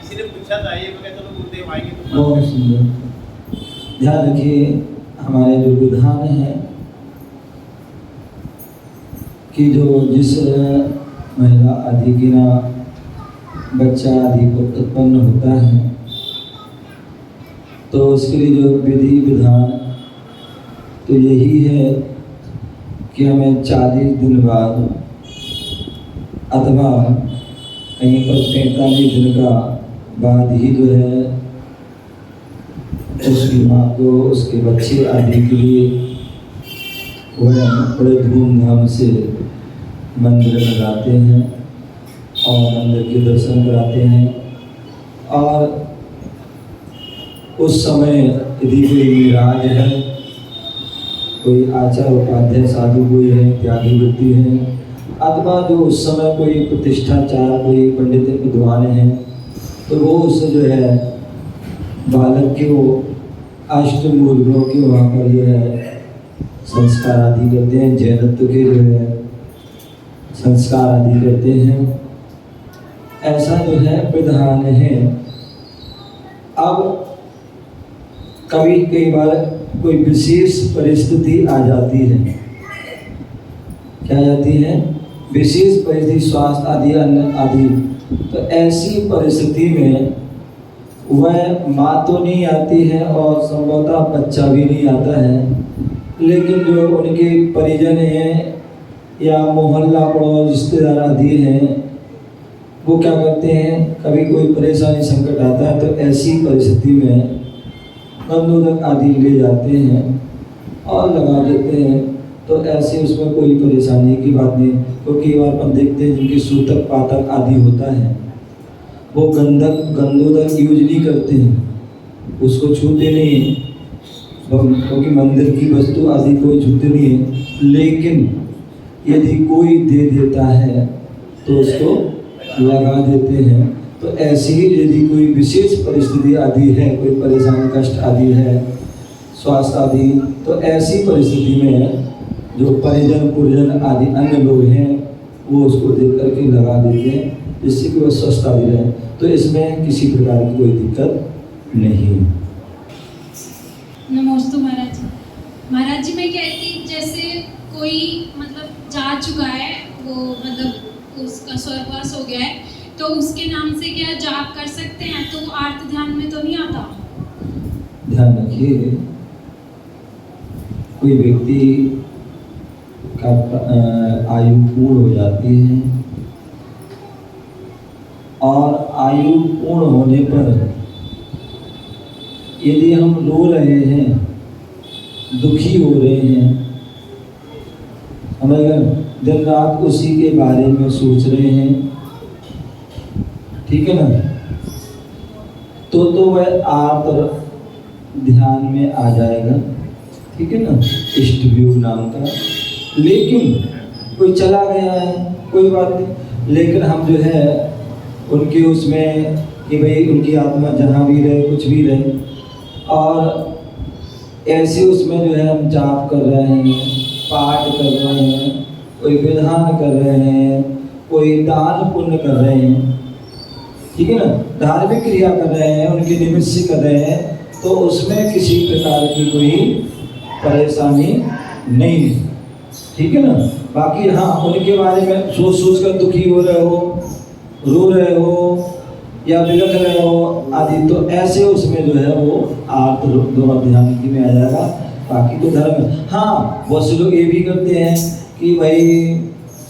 किसी ने पूछा था ये, मैं कहता हूँ गुरुदेव आएंगे तो बहुत सुंदर। ध्यान रखिए, हमारे जो विधान है कि जो जिस महिला आदि की ना बच्चा आदि को उत्पन्न होता है तो उसके लिए जो विधि विधान तो यही है कि हमें 40 दिन बाद अथवा कहीं पर 45 दिन का बाद ही जो है उसकी माँ को उसके बच्चे आदि के लिए वह बड़े धूमधाम से मंदिर में लाते हैं और मंदिर के दर्शन कराते हैं। और उस समय यदि कोई विराज है, कोई आचार्य उपाध्याय साधु कोई है, त्यागी व्यक्ति है, अथवा जो उस समय कोई प्रतिष्ठाचार कोई पंडित विद्वान हैं तो वो उससे जो है बालक के वो अष्टमूर्खों के वहाँ पर जो है संस्कार आदि करते हैं, जैनत्व के जो है संस्कार आदि करते हैं। ऐसा जो है विधान है। अब कभी कई बार कोई विशेष परिस्थिति आ जाती है, क्या जाती है? विशेष परिस्थिति, स्वास्थ्य आदि अन्न आदि, तो ऐसी परिस्थिति में वह माँ तो नहीं आती है और संभवतः बच्चा भी नहीं आता है, लेकिन जो उनके परिजन हैं या मोहल्ला पड़ोस रिश्तेदार आदि हैं वो क्या करते हैं, कभी कोई परेशानी संकट आता है तो ऐसी परिस्थिति में गंधोदक आदि ले जाते हैं और लगा देते हैं। तो ऐसे उसमें कोई परेशानी की बात नहीं, क्योंकि कई बार अपन देखते हैं जिनकी सूतक पातक आदि होता है वो गंधोदक यूज नहीं करते हैं, उसको छूते नहीं हैं क्योंकि मंदिर की वस्तु आदि कोई छूते नहीं है। लेकिन यदि कोई दे देता है तो उसको लगा देते हैं। तो ऐसी ही यदि कोई विशेष परिस्थिति आदि है, कोई परेशानी कष्ट आदि है, स्वास्थ्य आदि, तो ऐसी परिस्थिति में जो परिजन पुरजन आदि अन्य लोग हैं वो उसको देख करके लगा देते हैं जिससे कि वह स्वस्थ आदि रहे। तो इसमें किसी प्रकार की कोई दिक्कत नहीं। नमस्ते महाराज जी। महाराज जी मैं कहती जैसे कोई मतलब जा चुका है, वो मतलब उसका स्वर्गवास हो गया है, तो उसके नाम से क्या जाप कर सकते हैं? तो आर्त ध्यान में तो नहीं आता? ध्यान रखिए, कोई व्यक्ति का आयु पूर्ण हो जाती है और आयु पूर्ण होने पर यदि हम रो रहे हैं, दुखी हो रहे हैं, हम अगर दिन रात उसी के बारे में सोच रहे हैं, ठीक है ना, तो वह आर्त ध्यान में आ जाएगा, ठीक है ना, इष्टव्यूह नाम का। लेकिन कोई चला गया है, कोई बात नहीं, लेकिन हम जो है उनके उसमें कि भाई उनकी आत्मा जहाँ भी रहे, कुछ भी रहे, और ऐसे उसमें जो है हम जाप कर रहे हैं, पाठ कर रहे हैं, कोई विधान कर रहे हैं, कोई दान पुण्य कर रहे हैं, ठीक है ना, धार्मिक क्रिया कर रहे हैं, उनके निमित्त से कर रहे हैं, तो उसमें किसी प्रकार की कोई परेशानी नहीं है, ठीक है ना। बाकी हाँ, उनके बारे में सोच सोच कर दुखी हो रहे हो, रो रहे हो या बिलख रहे हो आदि, तो ऐसे उसमें जो है वो आर्त दोनों ध्यान की में आ जाएगा। बाकी तो धर्म, हाँ बहुत से लोग ये भी करते हैं कि भाई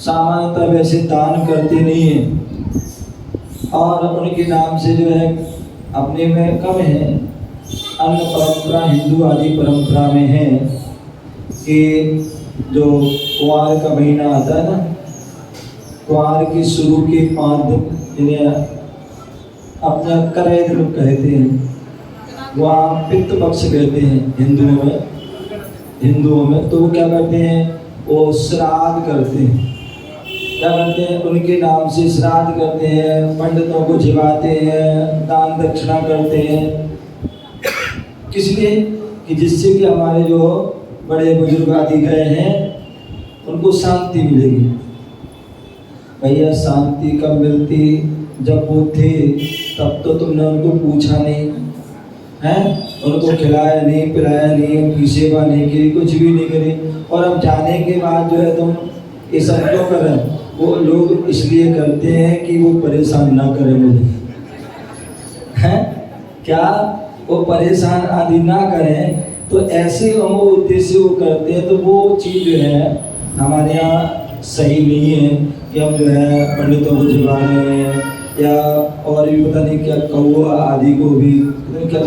सामान्यतः वैसे दान करते नहीं हैं और उनके नाम से जो है अपने में कम है। अन्य परंपरा हिंदू आदि परंपरा में है कि जो कुंवार का महीना आता है ना, कुंवार की शुरू के 5 दिन जिन्हें अपना करैद लोग कहते हैं, वहाँ पितृ पक्ष कहते हैं हिंदुओं में, तो वो क्या करते हैं, वो श्राद्ध करते हैं। क्या करते हैं, उनके नाम से श्राद्ध करते हैं, पंडितों को जिवाते हैं, दान दक्षिणा करते हैं, किस लिए कि जिससे कि हमारे जो बड़े बुजुर्ग आदि गए हैं उनको शांति मिलेगी। भैया शांति कब मिलती, जब वो थे तब तो तुमने उनको पूछा नहीं है, उनको खिलाया नहीं, पिलाया नहीं, उनकी सेवा नहीं की, कुछ भी नहीं करी, और अब जाने के बाद जो है तुम ये सब क्यों कर रहे हैं? वो लोग इसलिए करते हैं कि वो परेशान ना करें मुझे, हैं क्या? वो परेशान आदि ना करें, तो ऐसे हम उद्देश्य वो करते हैं। तो वो चीज़ जो है हमारे यहाँ सही नहीं है कि हम जो है पंडितों को जगा रहे हैं या और भी पता नहीं क्या कौआ आदि को भी क्या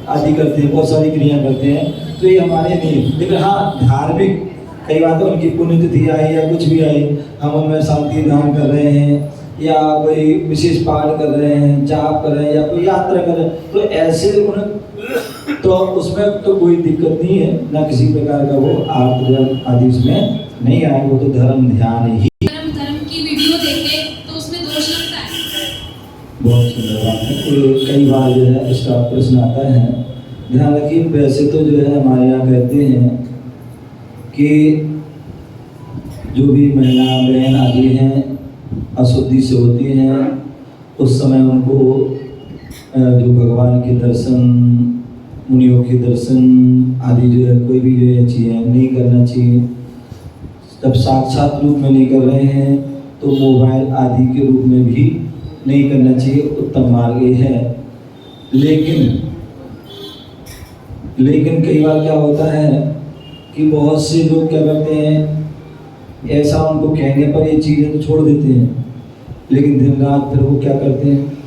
आदि करते हैं, बहुत सारी क्रिया करते हैं। तो ये हमारे नहीं, लेकिन हाँ धार्मिक कई बार तो उनकी पुण्यतिथि आई या कुछ भी आई, हम उनमें शांति धाम कर रहे हैं या कोई विशेष पाठ कर रहे हैं, जाप कर रहे हैं या कोई यात्रा कर रहे हैं, तो ऐसे तो उसमें तो कोई दिक्कत नहीं है, ना किसी प्रकार का वो आर्त आदि उसमें नहीं आए, वो तो धर्म ध्यान ही। धर्म की वीडियो देखे तो उसमें दोष लगता है। बहुत सुंदर बात है। तो कई बार जो है इसका प्रश्न आता है, ध्यान रखिए, वैसे तो जो है हमारे यहाँ कहते हैं कि जो भी महिला बहन आदि हैं अशुद्धि से होती हैं, उस समय उनको जो भगवान के दर्शन, मुनियों के दर्शन आदि जो है कोई भी जो है चीज़ें नहीं करना चाहिए। जब साक्षात रूप में नहीं कर रहे हैं तो मोबाइल आदि के रूप में भी नहीं करना चाहिए, उत्तम मार्ग ये है। लेकिन कई बार क्या होता है कि बहुत से लोग क्या करते हैं, ऐसा उनको कहने पर ये चीज़ें तो छोड़ देते हैं, लेकिन दिन रात फिर वो क्या करते हैं,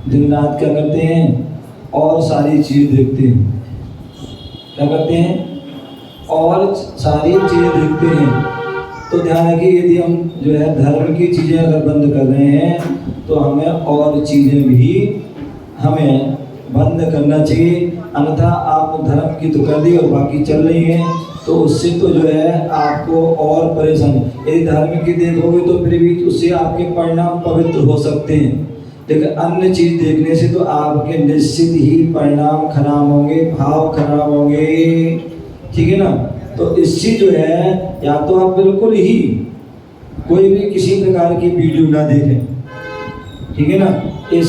दिन रात क्या करते हैं और सारी चीज़ देखते हैं, क्या करते हैं और सारी चीज़ें देखते हैं। तो ध्यान रखिए, यदि हम जो है धर्म की चीज़ें अगर बंद कर रहे हैं तो हमें और चीज़ें भी हमें बंद करना चाहिए, अन्यथा आप धर्म की तो कर दी और बाकी चल रही हैं, तो उससे तो जो है आपको और परेशानी। यदि धर्म की देखोगे तो फिर भी उससे आपके परिणाम पवित्र हो सकते हैं, लेकिन अन्य चीज़ देखने से तो आपके निश्चित ही परिणाम खराब होंगे, भाव खराब होंगे, ठीक है ना। तो इससे जो है या तो आप बिल्कुल ही कोई भी किसी प्रकार की वीडियो ना देखें, ठीक है ना, ये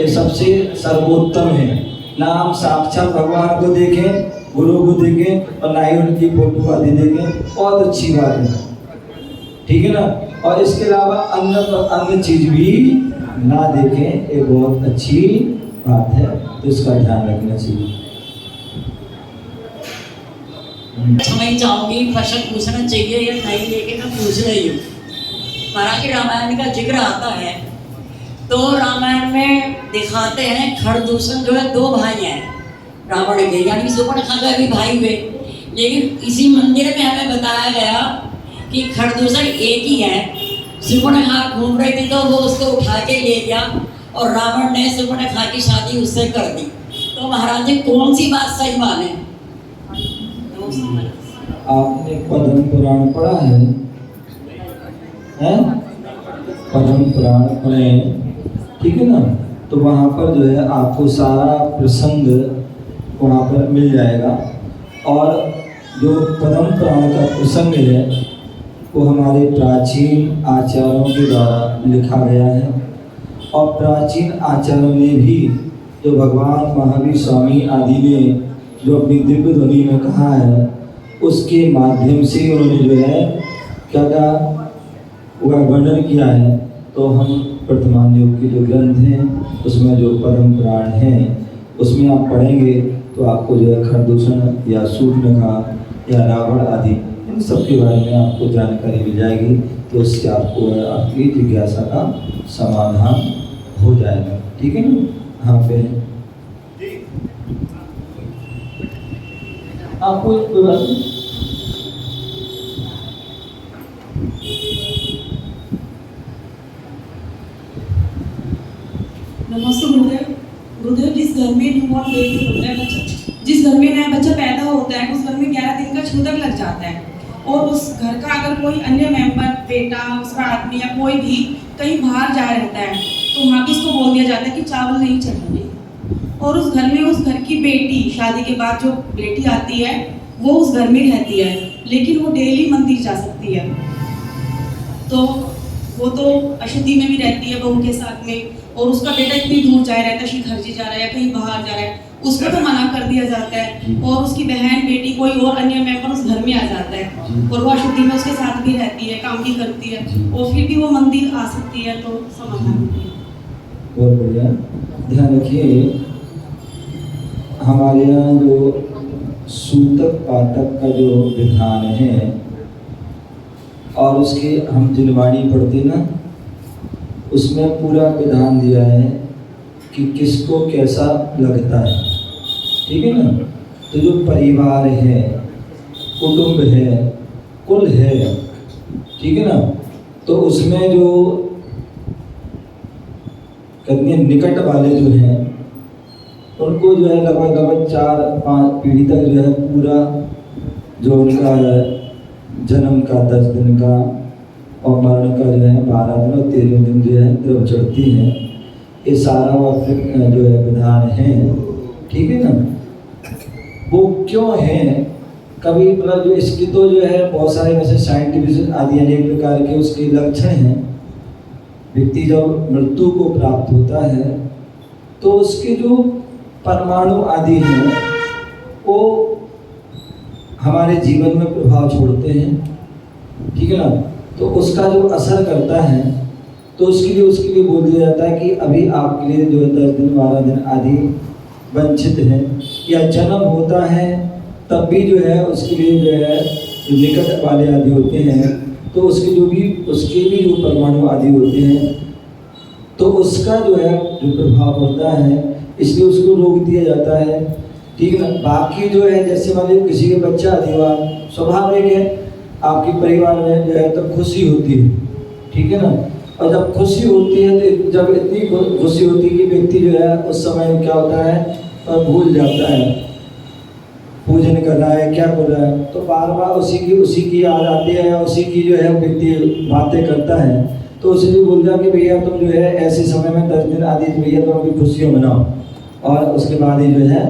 सबसे सर्वोत्तम है। ना हम साक्षात भगवान को देखें, गुरु को देखें, और ना ही उनकी फोटो आदि देखें, बहुत अच्छी बात है, ठीक है ना। और इसके अलावा अन्य चीज भी ना देखें, ये बहुत अच्छी बात है, तो इसका ध्यान रखना चाहिए। मैं चाहूंगी प्रश्न पूछना चाहिए या नहीं, लेकिन मैं पूछ रही हूँ। मराठी रामायण का जिक्र आता है तो रामायण में दिखाते हैं खरदूषण जो है दो भाई हैं रावण के, यानी सुपर्णखा का भी भाई हुए, लेकिन इसी मंदिर में हमें बताया गया कि खरदूषण एक ही है। सुपर्णखा घूम रही थी तो वो उसको उठा के ले गया और रावण ने सुपर्णखा की शादी उससे कर दी। तो महाराज जी कौन सी बात सही माने? आपने पद्म पुराण पढ़ा है? पद्म पुराण पढ़े, ठीक है ना, तो वहाँ पर जो है आपको सारा प्रसंग वहाँ पर मिल जाएगा। और जो पद्म पुराण का प्रसंग है वो हमारे प्राचीन आचार्यों के द्वारा लिखा गया है, और प्राचीन आचार्यों ने भी जो भगवान महावीर स्वामी आदि ने जो अपनी दिव्य ध्वनि में कहा है, उसके माध्यम से उन्होंने जो है क्या कहा, वह वर्णन किया है। तो हम वर्तमान युग के जो ग्रंथ हैं उसमें जो पद्म पुराण हैं उसमें आप पढ़ेंगे तो आपको जो है खरदूषण या शूर्पणखा या रावण आदि इन सब के बारे में आपको जानकारी मिल जाएगी। तो उससे आपको आपकी जिज्ञासा का समाधान हो जाएगा, ठीक है ना। हाँ पे आपको कोई बात नहीं। नमस्ते गुरुदेव। गुरुदेव, जिस घर में न्यूबॉर्न बेबी होता है बच्चा, जिस घर में नया बच्चा पैदा होता है, उस घर में 11 दिन का छूतक लग जाता है, और उस घर का अगर कोई अन्य मेंबर, बेटा, उसका आदमी या कोई भी कहीं बाहर जा रहता है तो वहाँ भी उसको बोल दिया जाता है कि चावल नहीं चढ़ाने। और उस घर में उस घर की बेटी, शादी के बाद जो बेटी आती है वो उस घर में रहती है, लेकिन वो डेली मंदिर जा सकती है। तो वो तो अशुद्धि में भी रहती है बहू के साथ में, और उसका बेटा इतनी दूर जा रहा है, शिखरजी जा रहा है या कहीं बाहर जा रहा है, उसको तो मना कर दिया जाता है, और उसकी बहन बेटी कोई और अन्य मेंबर उस घर में आ जाता है और वो अशुद्धि में उसके साथ भी रहती है, काम भी करती है, और फिर भी वो मंदिर आ सकती है, तो समाधान होती है। बहुत बढ़िया। ध्यान रखिए, हमारे यहाँ जो सूतक पातक का जो विधान है और उसके हम जिनवाणी पढ़ते ना, उसमें पूरा विधान दिया है कि किसको कैसा लगता है, ठीक है ना। तो जो परिवार है, कुटुंब है, कुल है, ठीक है ना, तो उसमें जो कहते हैं निकट वाले जो हैं उनको जो है लगभग 4-5 पीढ़ी तक जो है पूरा जो उनका जन्म का 10 दिन का और मरण का जो है 12 दिन और 13 दिन जो है द्रव चढ़ती है। ये सारा वह जो है विधान है, ठीक है ना। वो क्यों है, कभी मतलब जो इसकी तो जो है बहुत सारे वैसे साइंटिफिक आदि अनेक प्रकार के उसके लक्षण हैं। व्यक्ति जब मृत्यु को प्राप्त होता है तो उसके जो परमाणु आदि हैं वो हमारे जीवन में प्रभाव छोड़ते हैं, ठीक है ना। तो उसका जो असर करता है तो उसके लिए बोल दिया जाता है कि अभी आपके लिए जो है 10 दिन 12 दिन आदि वंचित है, या जन्म होता है तब भी जो है उसके लिए जो है जो निकट वाले आदि होते हैं तो उसके भी जो परमाणु आदि होते हैं तो उसका जो है जो प्रभाव पड़ता है, इसलिए उसको रोक दिया जाता है, ठीक है ना। बाकी जो है जैसे मान लीजिए किसी के बच्चा आदि हुआ, स्वाभाविक है आपके परिवार में जो है तो खुशी होती है, ठीक है ना। और जब खुशी होती है तो जब इतनी खुशी होती है कि व्यक्ति जो है उस समय क्या होता है और भूल जाता है पूजन कर रहा है, क्या कर रहा है, तो बार बार उसी की याद आती है, उसी की जो है व्यक्ति बातें करता है। तो उसे भी बोल दिया कि भैया तुम जो है ऐसे समय में 10 दिन आदि भैया तुम अपनी खुशियाँ मनाओ और उसके बाद ही जो है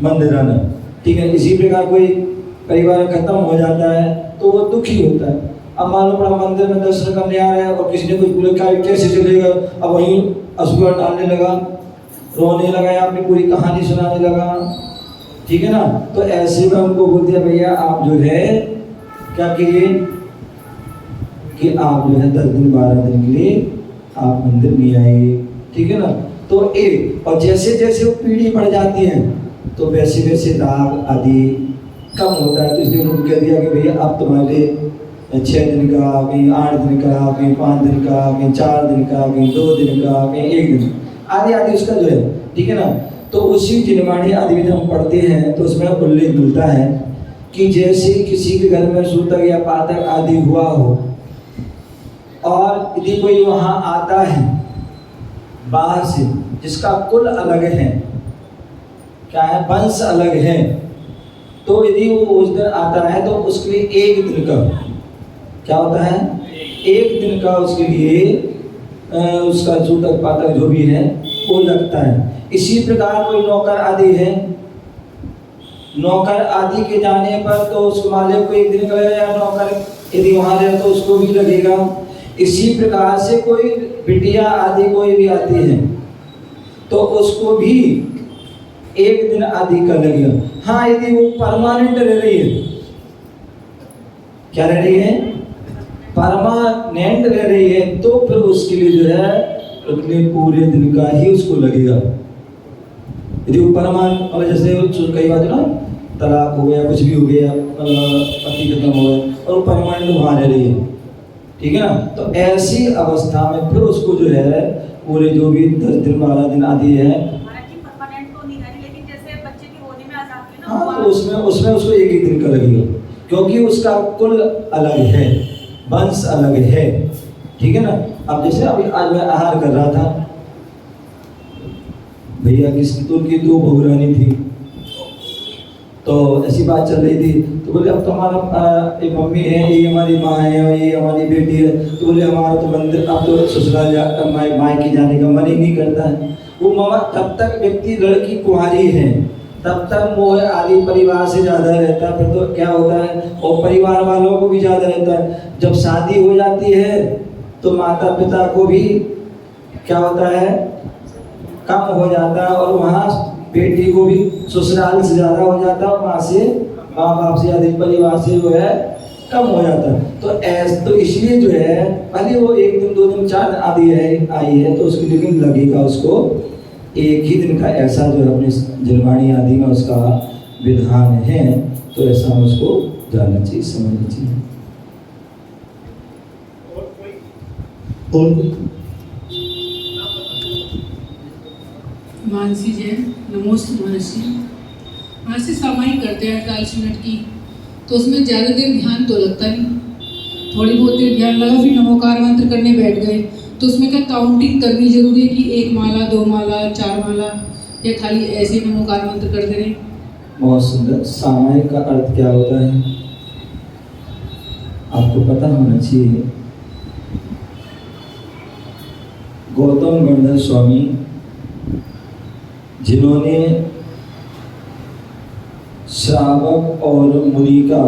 मंदिर आना, ठीक है। इसी प्रकार कोई परिवार खत्म हो जाता है तो वो दुखी होता है। अब मालूम पड़ा मंदिर में दर्शन करने आ रहे हैं और किसी ने कुछ बोला कैसे चलेगा, अब वहीं असुआ डालने लगा, रोने लगा या अपनी पूरी कहानी सुनाने लगा, ठीक है ना। तो ऐसे में उनको बोल दिया भैया आप जो है क्या कीजिए कि आप जो है 10 दिन 12 दिन के लिए आप मंदिर नहीं आइए, ठीक है ना। तो एक और जैसे जैसे वो पीढ़ी बढ़ जाती है तो वैसे वैसे राग आदि कम होता है। तो इसलिए उन्होंने कह दिया कि भैया अब तुम्हारे 6 दिन का, कहीं 8 दिन का, कहीं 5 दिन का, कहीं 4 दिन का, कहीं 2 दिन का, कहीं 1 दिन आदि आदि उसका जो है, ठीक है ना। तो उसी जिनवाणी आदि में हम पढ़ते हैं तो उसमें उल्लेख मिलता है कि जैसे किसी के घर में सूतक या पातक आदि हुआ हो और यदि कोई वहाँ आता है बाहर से जिसका कुल अलग है, क्या है, वंश अलग है, तो यदि वो उस दिन आता है तो उसके लिए 1 दिन का क्या होता है, 1 दिन का उसके लिए उसका सूतक पातक जो भी है वो लगता है। इसी प्रकार कोई नौकर आदि है, नौकर आदि के जाने पर तो उसको मालिक को 1 दिन का लगेगा, या नौकर यदि वहाँ रहे तो उसको भी लगेगा। इसी प्रकार से कोई बिटिया आदि कोई भी आती है तो उसको भी 1 दिन आदि का लगेगा। हाँ, यदि वो परमानेंट रह रही है, क्या रह रही है, परमानेंट रह रही है, तो फिर उसके लिए जो है अपने पूरे दिन का ही उसको लगेगा। यदि वो परमानेंट और जैसे कई बात ना तलाक हो गया, कुछ भी हो गया, पति खत्म हो गया और वो परमानेंट वहाँ रह रही है, ठीक है ना। तो ऐसी अवस्था में फिर उसको जो है पूरे जो भी 10 दिन 12 दिन आदि है, हाँ, तो उसमें उसको 1 दिन का लगेगा, क्योंकि उसका कुल अलग है, वंश अलग है, ठीक है ना। अब जैसे अभी आज मैं आहार कर रहा था, भैया किसी तो उनकी 2 बहुरानी थी, तो ऐसी बात चल रही थी, तो बोले अब तो हमारा एक मम्मी है, ये हमारी माँ है और ये हमारी बेटी है, तो बोले हमारा तो मंदिर अब तो ससुराल मायके जाने का मन ही नहीं करता है। वो मामा तब तक व्यक्ति लड़की कुंवारी है तब तक मोह आदि परिवार से ज़्यादा रहता है, फिर तो क्या होता है और परिवार वालों को भी ज़्यादा रहता है। जब शादी हो जाती है तो माता पिता को भी क्या होता है कम हो जाता है और वहाँ बेटी को भी ससुराल से ज़्यादा हो जाता है और वहाँ से माँ बाप से अधिक परिवार से जो है कम हो जाता है। तो इसलिए जो है भले वो 1 दिन 2 दिन 4 आदि है आई है तो उसकी लेकिन लगेगा उसको 1 ही दिन का, ऐसा जो है अपने जलवाणी आदि में उसका विधान है। तो ऐसा उसको जानना चाहिए, समझना चाहिए। और मानसी जैन, नमोस्त महर्षि। महर्षि सामायिक करते हैं 48 मिनट की, तो उसमें ज़्यादा देर ध्यान तो लगता नहीं, थोड़ी बहुत देर ध्यान लगा फिर नमोकार मंत्र करने बैठ गए। तो उसमें क्या काउंटिंग करनी जरूरी है कि 1 माला 2 माला 4 माला, या खाली ऐसे नमोकार मंत्र करते रहें? बहुत सुंदर। सामायिक का अर्थ क्या होता है आपको पता होना चाहिए। गौतम गणधर स्वामी जिन्होंने श्रावक और मुनि का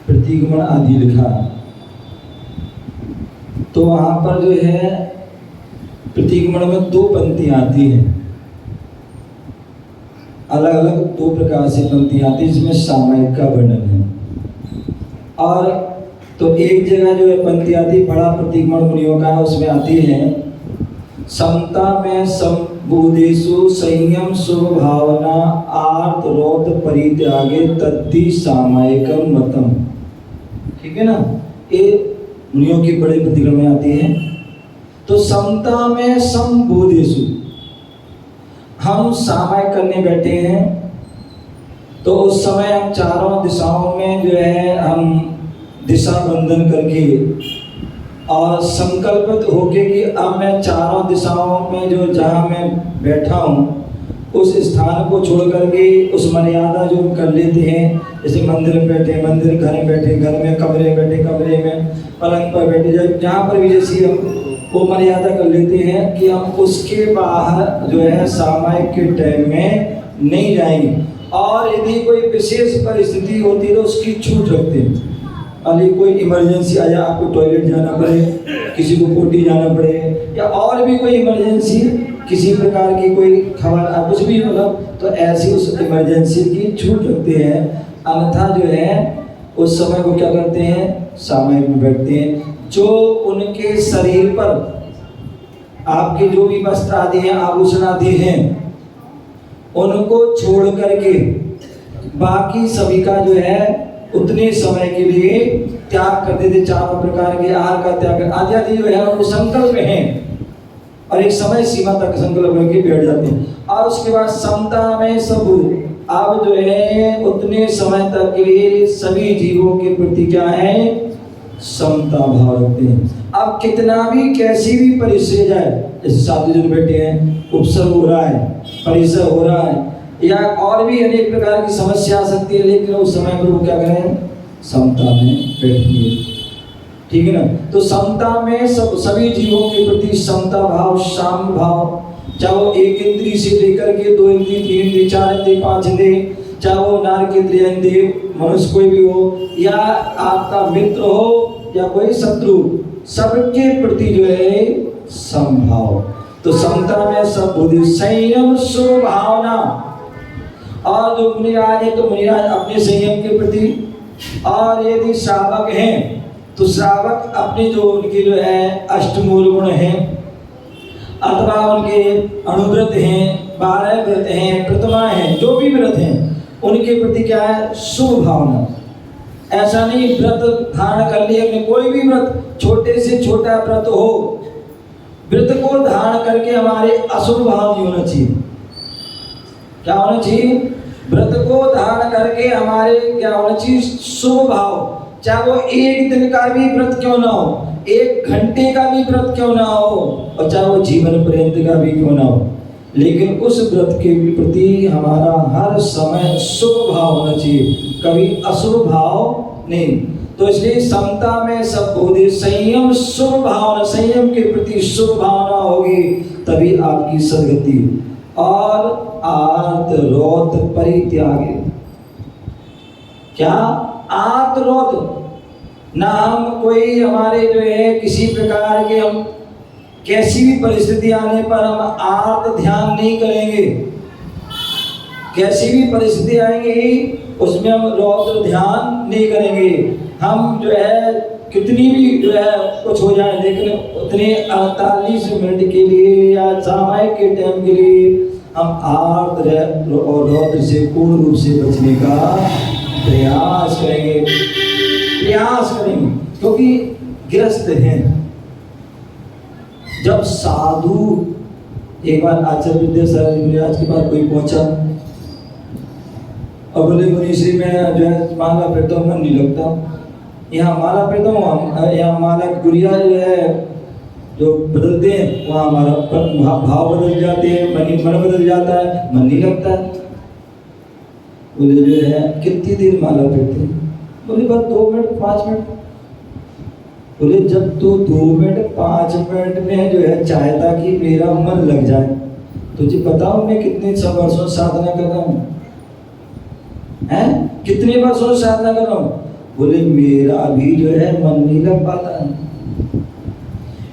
प्रतिगमन आदि लिखा, तो वहाँ पर जो है प्रतिगमन में 2 पंक्तियाँ आती हैं, अलग अलग 2 प्रकार से पंक्तियाँ आती हैं जिसमें सामायिक का वर्णन है। और तो एक जगह जो है पंक्ति आती बड़ा प्रतिगमन मुनियों का, उसमें आती है समता में संबुदेशु संयम शुभ भावना आर्त रोध परित्यागे तद्धि सामायिकम मतम। ठीक है ना, ये मुनियों की बड़े प्रतिगमन में आती है। तो समता में संबुदेशु, हम सामायिक करने बैठे हैं तो उस समय हम चारों दिशाओं में जो है हम दिशा बंधन करके और संकल्पित होके कि अब मैं चारों दिशाओं में जो जहाँ मैं बैठा हूँ उस स्थान को छोड़ करके उस मर्यादा जो कर लेते हैं, जैसे मंदिर में बैठे मंदिर, घर में बैठे घर में, कमरे में बैठे कमरे में, पलंग पर बैठे, जहाँ पर भी जैसी हम वो मर्यादा कर लेते हैं कि हम उसके बाहर जो है सामायिक के टाइम में नहीं जाएंगे। और यदि कोई विशेष परिस्थिति होती है तो उसकी छूट रखते हैं। अली कोई इमरजेंसी आ जाए, आपको टॉयलेट जाना पड़े, किसी को पोटी जाना पड़े, या और भी कोई इमरजेंसी किसी प्रकार की कोई खबर कुछ भी मतलब, तो ऐसी उस इमरजेंसी की छूट रखते हैं। अन्यथा जो है उस समय वो क्या करते हैं, सामायिक में बैठते हैं। जो उनके शरीर पर आपके जो भी वस्त्र आदि हैं, आभूषण आदि हैं, उनको छोड़ करके बाकी सभी का जो है उतने समय के लिए त्याग करते थे। चारों प्रकार के आहार का त्याग आदि आदि जो है वो संकल्प हैं और एक समय सीमा तक संकल्प करके बैठ जाते हैं। और उसके बाद समता में सब, अब जो है उतने समय तक के लिए सभी जीवों के प्रति क्या है, समता भाव रखते हैं। अब कितना भी कैसी भी परिचय जाए, जैसे साधु जन बैठे हैं, उपसर्ग हो रहा है, परिचय हो रहा है, या और भी अनेक प्रकार की समस्या आ सकती है, लेकिन उस समय पर वो क्या करें, समता में बैठिए। ठीक है ना। तो समता में सभी जीवों के प्रति समता भाव, शाम भाव, चाहे वो 1 इंद्री से लेकर के 2 इंद्री, 3 इंद्री, 4 इंद्री, 5 इंद्री, चाहे वो नार के इंद्रिय मनुष्य कोई भी हो, या आपका मित्र हो या कोई शत्रु, सबके प्रति जो है समभाव। तो समता में सब बुद्धि, संयम शुभ भावना। और जो मुनिराज है तो मुनिराज अपने संयम के प्रति, और यदि श्रावक हैं तो श्रावक अपने जो उनके जो है अष्टमूल गुण हैं, अथवा उनके अनुव्रत हैं, 12 व्रत हैं, प्रतिमा हैं, जो भी व्रत हैं उनके प्रति क्या है, शुभ भावना। ऐसा नहीं व्रत धारण कर लिए अपने, कोई भी व्रत, छोटे से छोटा व्रत हो, व्रत को धारण करके हमारे अशुभ भाव नहीं होना चाहिए। क्या होना चाहिए, व्रत को धारण करके हमारे क्या होना चाहिए, शुभ भाव। चाहे वो 1 दिन का भी व्रत क्यों ना हो, 1 घंटे का भी व्रत क्यों ना हो, और चाहे वो जीवन पर्यंत का भी क्यों ना हो, लेकिन उस व्रत के प्रति हमारा हर समय शुभ भाव होना चाहिए, कभी अशुभ भाव नहीं। तो इसलिए समता में सब बोधे, संयम शुभ भावना, संयम के प्रति शुभ भावना होगी तभी आपकी सदगति। और आर्त रोध परित्यागे, क्या आर्त रोध, ना हम कोई हमारे जो है किसी प्रकार के हम कैसी भी परिस्थिति आने पर हम आर्त ध्यान नहीं करेंगे। कैसी भी परिस्थिति आएंगी उसमें हम रौद्र ध्यान नहीं करेंगे। हम जो है कितनी भी जो है कुछ हो जाए, लेकिन उतने 48 मिनट के लिए या सामयिक के टाइम के लिए हम आर्द्र और रौद्र से पूर्ण रूप से बचने का प्रयास करेंगे, क्योंकि गृहस्थ हैं। जब साधु, एक बार आचार्य विद्यासागर महाराज के पास कोई पहुंचा और बोले मुनीश्री में जो है माला फिरता हूँ, मन नहीं लगता। यहाँ माला फिरता हूँ, यहाँ माला की गुड़िया जो है जो बदलते हैं वहाँ हमारा भाव बदल जाते हैं, मन बदल जाता है, मन नहीं लगता है। बोले जो है कितनी देर माला फिरते हैं? बोले बस 2 मिनट 5 मिनट। बोले जब तू 2 मिनट 5 मिनट में जो है चाहता कि मेरा मन लग जाए, तुझे बताओ मैं कितने वर्षों साधना कर रहा हूँ, हैं? कितने वर्षों साधना कर रहा हूँ? बोले मेरा भी जो है मन नहीं लग पाता है।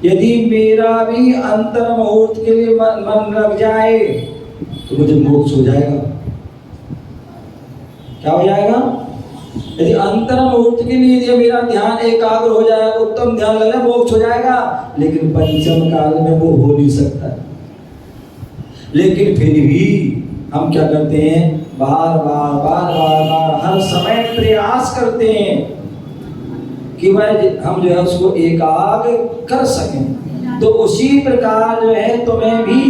यदि मेरा भी अंतर मुहूर्त के लिए मन लग जाए तो मुझे मोक्ष हो जाएगा। क्या हो जाएगा? यदि अंतर मुहूर्त के लिए यदि मेरा ध्यान एकाग्र हो जाए, उत्तम ध्यान लग जाए, मोक्ष हो जाएगा। लेकिन पंचम काल में वो हो नहीं सकता। लेकिन फिर भी हम क्या करते हैं? बार बार हर समय प्रयास करते हैं कि भाई हम जो है उसको एकाग्र कर सकें। तो उसी प्रकार जो है तुम्हें भी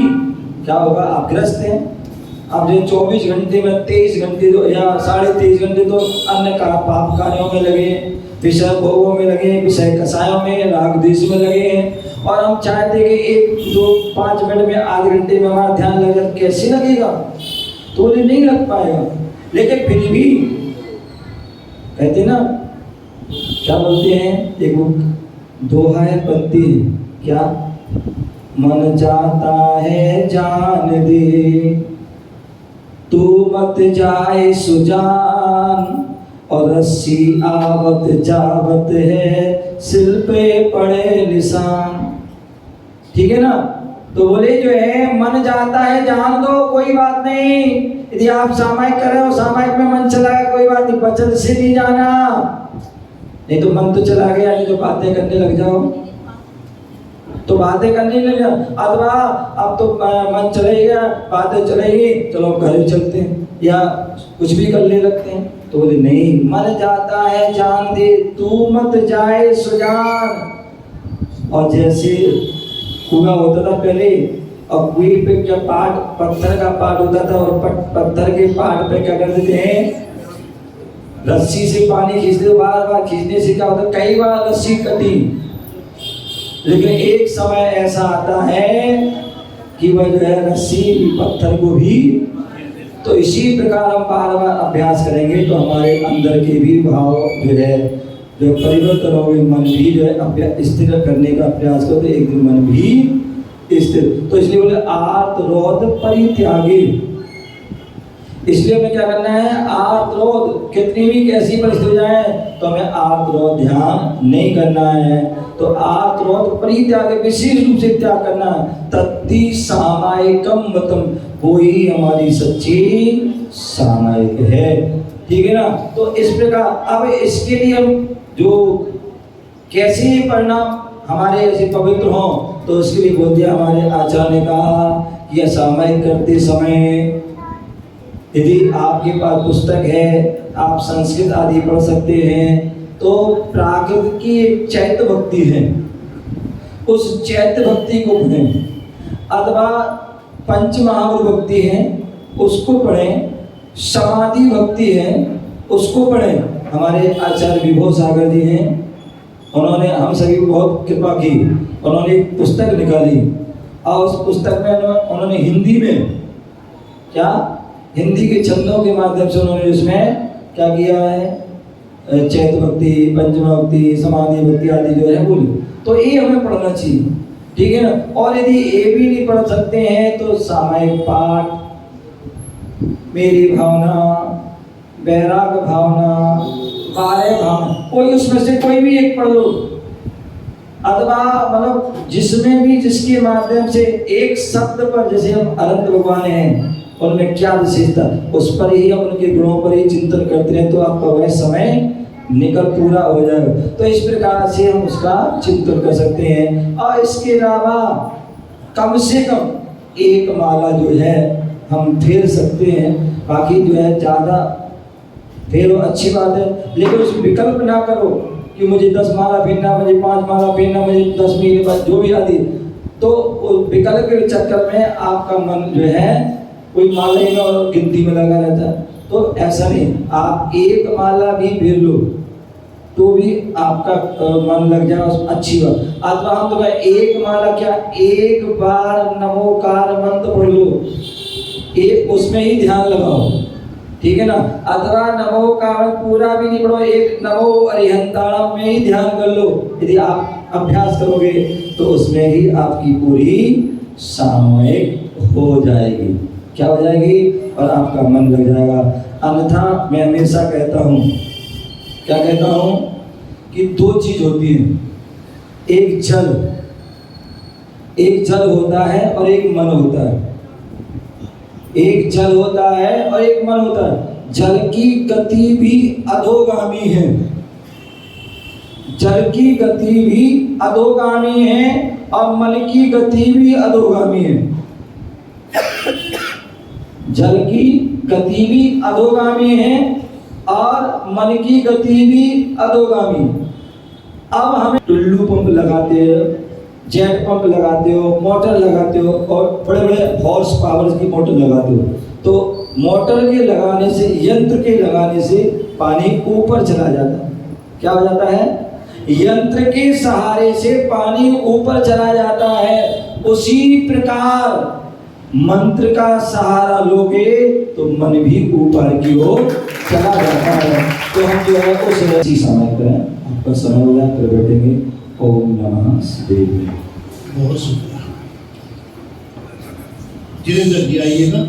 क्या होगा? आप ग्रस्त हैं। अब जो 24 घंटे में 23 घंटे तो या 23.5 घंटे तो अन्य पाप कार्यों में लगे, विषय भोगों में लगे, विषय कसायों में, राग द्वेष में लगे हैं। और हम चाहते कि 1 2 5 मिनट में, आधे घंटे में हमारा ध्यान लग जाए, कैसे लगेगा? तो ये नहीं लग पाएगा। लेकिन फिर भी कहते ना, क्या बोलते हैं, एक दोहा है, पंक्ति है, क्या? मन जाता है जान दे, तू मत जाए सुजान, और रस्सी आवत जावत है, सिल पे पड़े निशान। ठीक है ना? तो बोले जो है मन जाता है जान दो, कोई बात नहीं। यदि आप सामायिक कर रहे हो, सामायिक में मन चला गया, कोई बात नहीं, वचन से नहीं जाना। नहीं तो मन तो चला गया, नहीं तो बातें करने लग जाओ, तो बातें करने लग जाओ। अथवा अब तो मन चलेगा, बातें चलेगी, चलो घर ही चलते हैं, या कुछ भी करने लगते हैं। तो बोले नहीं, मन जाता है जान दे, तू मत जाए सुजान। और जैसे कुआं होता था पहले, और कुएं पे क्या पाट, पत्थर का पाट होता था, और पत्थर के पाट पे क्या कर देते हैं? रस्सी से पानी खींचते, तो बार बार खींचने से क्या होता? कई बार रस्सी कटी। लेकिन एक समय ऐसा आता है कि वह जो है रस्सी पत्थर को भी, तो इसी प्रकार हम बार बार अभ्यास करेंगे तो हमारे अंदर के भी भाव जो है जो परिवर्तन हो, मन भी जो है स्थिर करने का प्रयास करो, तो एक दिन मन भी स्थिर। तो इसलिए बोले आर्त रोध परित्यागी। इसलिए हमें क्या करना है? आर्त रोध, कितनी भी कैसी परिस्थिति हो जाए तो हमें आर्त रोध ध्यान नहीं करना है। तो आर्त रोध परित्याग, विशेष रूप से त्याग करना। तत्ति सामायिकम मतम, वो ही हमारी सच्ची सामायिक है। ठीक है ना? तो इस प्रकार अब इसके लिए हम जो कैसे परिणाम हमारे ऐसे पवित्र हों, तो उसके लिए बोल दिया हमारे आचार्य ने कहा कि यह सामायिक करते समय यदि आपके पास पुस्तक है, आप संस्कृत आदि पढ़ सकते हैं, तो प्राकृत की एक चैत्य भक्ति है, उस चैत्य भक्ति को पढ़ें। अथवा पंच महावर भक्ति है, उसको पढ़ें। समाधि भक्ति है, उसको पढ़ें। हमारे आचार्य विभो सागर जी हैं, उन्होंने हम सभी को बहुत कृपा की, उन्होंने एक पुस्तक निकाली, और उस पुस्तक में उन्होंने हिंदी में क्या, हिंदी के छंदों के माध्यम से उन्होंने उसमें क्या किया है? चैत्य भक्ति, पंचमा भक्ति, समाधि भक्ति आदि जो है बोली। तो ये हमें पढ़ना चाहिए। ठीक है ना? और यदि ये भी नहीं पढ़ सकते हैं तो सामायिक पाठ, मेरी भावना, वैराग भावना, बारह भावना, कोई उसमें से कोई भी एक पढ़ लो। अथवा मतलब जिसमें भी जिसके माध्यम से एक शब्द पर, जैसे हम अनंत भगवान हैं उनमें क्या विशेषता, उस पर ही हम उनके गुणों पर ही चिंतन करते हैं तो आपका वह समय निकल पूरा हो जाएगा। तो इस प्रकार से हम उसका चिंतन कर सकते हैं। और इसके अलावा कम से कम एक माला जो है हम फेर सकते हैं, बाकी जो है ज़्यादा फेरो अच्छी बात है, लेकिन उस विकल्प ना करो कि मुझे 10 माला फेरना, मुझे 5 माला फेरना, मुझे 10 महीने बाद जो भी आदि, तो विकल्प के चक्कर में आपका मन जो है कोई माला ही ना और गिनती में लगा रहता है। तो ऐसा नहीं, आप एक माला भी फेर लो तो भी आपका मन लग जाए, अच्छी बात। अथवा हम तो एक माला क्या, एक बार नमोकार मंत्र पढ़ लो, एक उसमें ही ध्यान लगाओ, ठीक है ना। अथवा नमो का पूरा भी नहीं पढ़ो, एक नमो अरिहंताणम में ही ध्यान कर लो। यदि आप अभ्यास करोगे तो उसमें ही आपकी पूरी सामयिक हो जाएगी, क्या हो जाएगी, और आपका मन लग जाएगा। अन्यथा मैं हमेशा कहता हूँ, क्या कहता हूँ कि 2 चीज होती है, एक जल होता है और एक मन होता है। एक जल होता है और एक मन होता है। जल की गति भी अधोगामी है, जल की गति भी अधोगामी है और मन की गति भी अधोगामी है। जल की गति भी अधोगामी है और मन की गति भी अधोगामी। अब हमें टुल्लू पंप लगाते हो, जेट पंप लगाते हो, मोटर लगाते हो और बड़े बड़े हॉर्स पावर की मोटर लगाते हो, तो मोटर के लगाने से, यंत्र के लगाने से पानी ऊपर चला जाता है। क्या हो जाता है, यंत्र के सहारे से पानी ऊपर चला जाता है। उसी प्रकार मंत्र का सहारा लोगे तो मन भी ऊपर की ओर चला जाता है। तो हम जो है उस ऐसी समय करें, आपका समय हो जाए फिर बैठेंगे। ओम नमः शिवाय। बहुत शुक्रिया। जितेंद्र जी आइएगा।